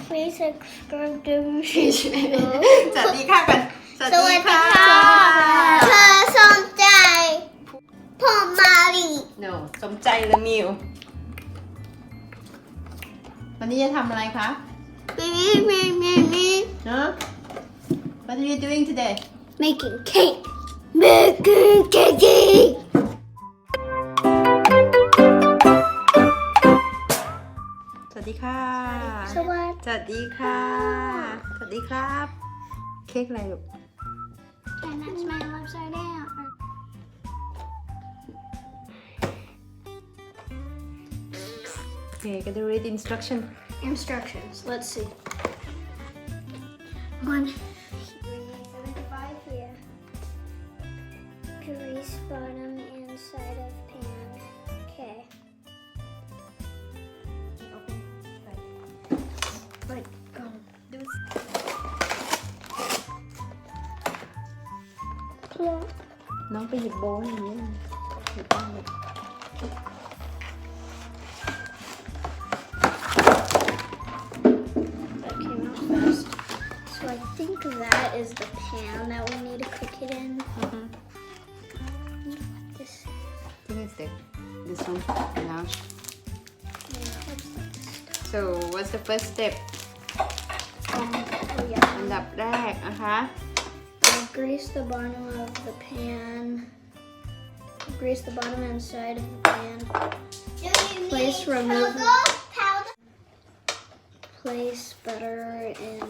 please subscribe to my channel สวัสดีค่ะกันสวัสดีค่ะ เธอสนใจผมมาลี no สมใจละมิววันนี้จะทำอะไรคะ Huh? What are you doing today? making cake making cake สวัสดีค่ะ สวัส สวัสดีค่ะ สวัสดีครับ เค้กอะไรลูก and that's my upside down Okay, can you read instruction? Instructions. Let's see. 1. 75 here. Grease bottom inside of pan. Okay. Open. But Do น้องไปหยิบโบว์อย่างนี้หยิบบ้างเลย that came out fast. So I think that is the pan that we need to cook it in. This. I think it's this one now. Yeah, So what's the first step? oh yeah. อันดับแรกนะคะ Grease the bottom of the pan. Grease the bottom and side of the pan. Place remove. Place butter in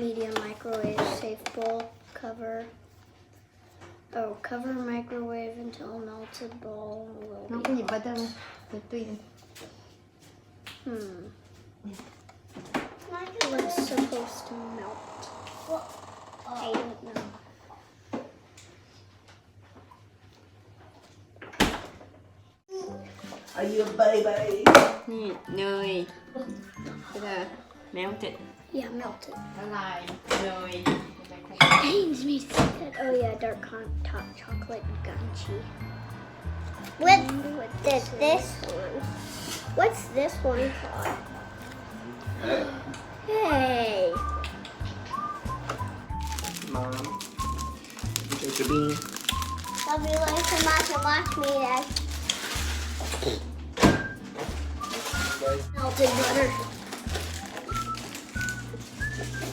medium microwave safe bowl. Cover. Oh, cover microwave until melted bowl น้อง will ไป be หยิบบัต hot. เตอร์มาในตู้เย็น What's supposed to melt? I don't know. Are you a baby? นี่เนยก็จะ melted Yeah, melted. ละลายเนย Pains me to say that. Oh yeah, dark top chocolate ganchi. What's this one? What's this one called? Hey. Mom. Take your bean. Love you like so much and watch me, Dad. Melted butter.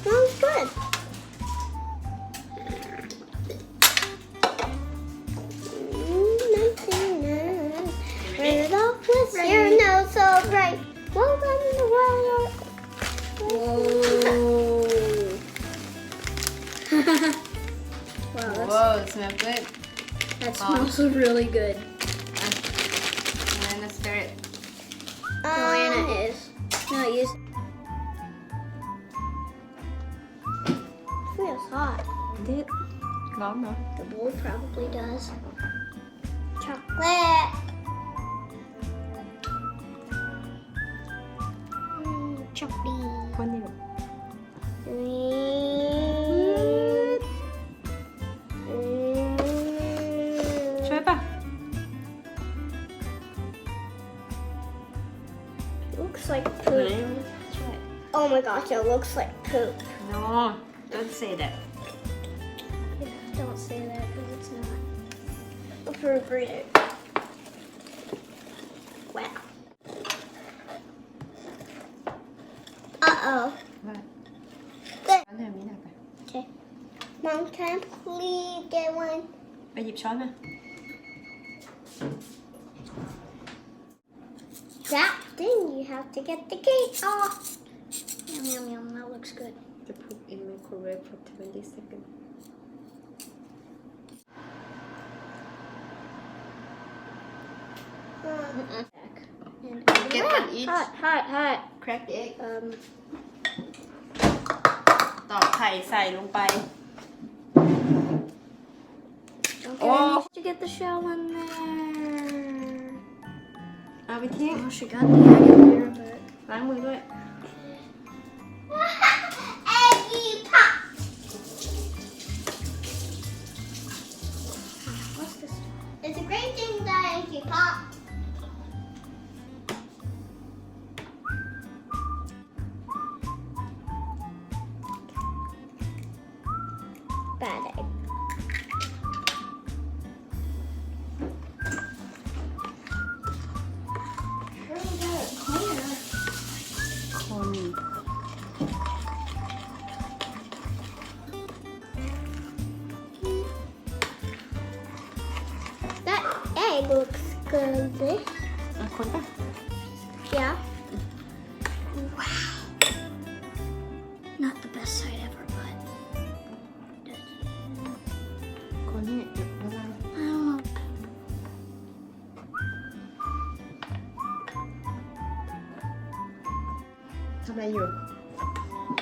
Smells good. Right off with your nose so bright. Welcome to the world. Whoa. Wow, that's, Whoa, smell good. that smells really good. And then let's stir it. Joanna is. No, use. Feels hot. Did ร้อนเนาะ The bowl probably does. Chocolate. Chocolate. คนนี่ลูก ช่วยป่ะ Looks like ไหน poop. ช่วย Oh my gosh, it looks like poop. No don't say that Don't say that because it's not appropriate. Wow. Uh-oh. ว่า Good. ช้อนแบบนี้หน่อยไป Okay. Mom, can I please get one? ไปหยิบช้อนมา That thing, you have to get the cake off. Yum, yum, yum. That looks good. To put in microwave for 20 seconds And Get one each. Hot. crack the egg ต Um, อกไข่ใส่ลงไป okay, Oh. I need to get the shell in there. เอาไปทิ้ง Oh, she got the egg in there, but ล้างมือด้วย eggy pop. What's this? It's a great thing that eggy pop. bad egg. Really good. Clear. คน That egg looks good. คนป่ะ Yeah. Wow. Not the best side ever, but คนนี่อะไร I don't know. ทำอะไรอยู่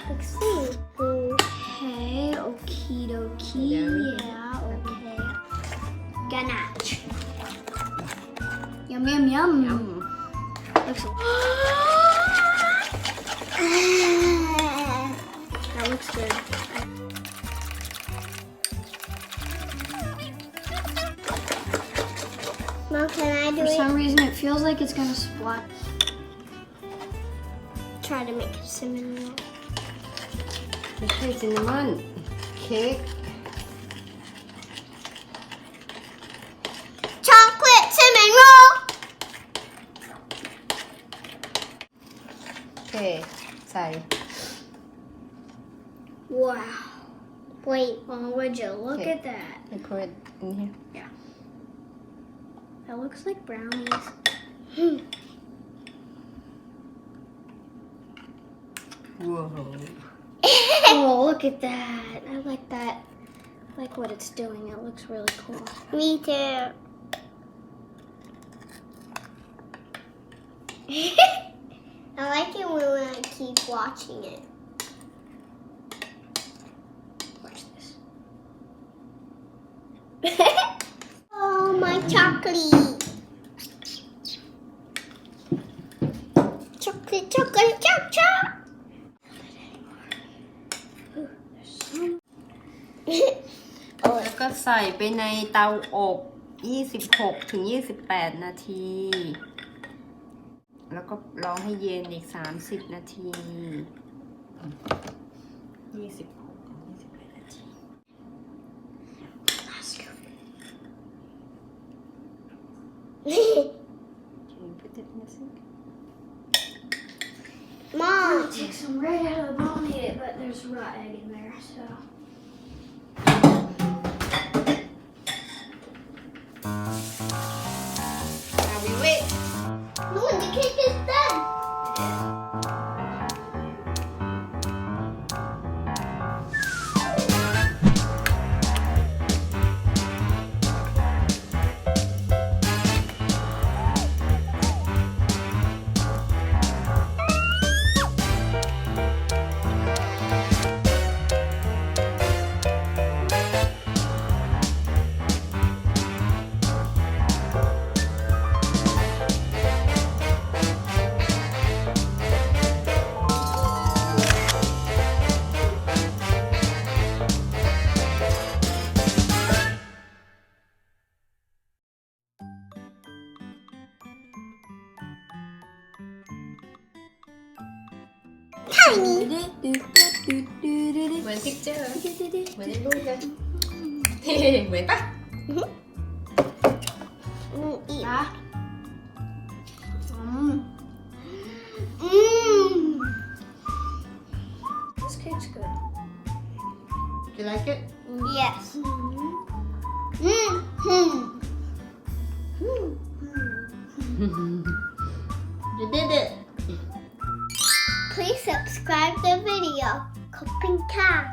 Let's see. Okay, okie dokie. Yeah, okay. Ganache. Yum, yum, yum. ย Looks that looks good. Mom, can I do For it? some reason, it feels like it's gonna splat. Try to make it cinnamon roll. ไม่ใช่ซินนามอนเค้ก Chocolate cinnamon roll. โอเค ใส่ Wow. Wait. Oh, would you look Okay. at that? ให้โคตรนี่ That looks like brownies. Whoa. Oh, look at that. I like that. I like what it's doing. It looks really cool. Me too. I like it when I keep watching it. Watch this. Oh, my chocolate. Chocolate, chocolate, chop, chop. Oh, แล้วก็ใส่ไปในเตาอบ26 ถึง 28 นาที แล้วก็รอให้เย็นอีก 30 นาที 26 ถึง 28 นาที Can you put that in the sink? Mom. Take some right out of the bowl and eat it, but there's raw egg in there, so. Now we wait. Look, the cake is done. Tiny. เหมือนพิกเจอร์เหมือนในรูปเลยเหมือนปะ Eat. Ah. Mmm. This cake's good. Do you like it? Yes. You did it. Please subscribe the video. Coping cat.